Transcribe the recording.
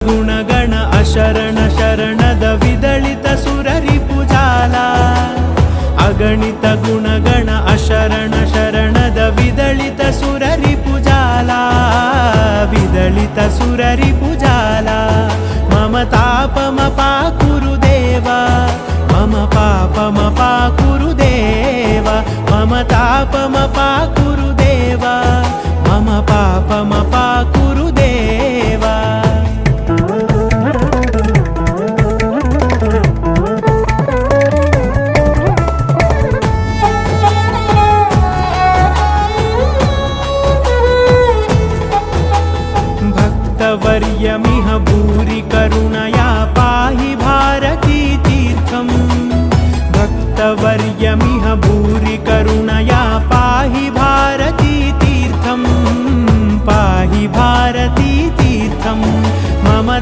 गुणगण अशरण शरणद विदलित सुररिपुजाला अगणित गुणगण अशरण शरणद विदलित सुररिपुजाला विदलित सुररिपुजाला मम तापमपा कुरुदेवा मम पापमपा कुरुदेवा मम तापमपा कुरुदेवा मम पापमपा कुरुदेवा भक्तवर्यमिह भूरि करुणया पाहि भारती तीर्थम् भक्तवर्यमिह भूरि करुणया पाहि भारती तीर्थम् पाहि भारती तीर्थम्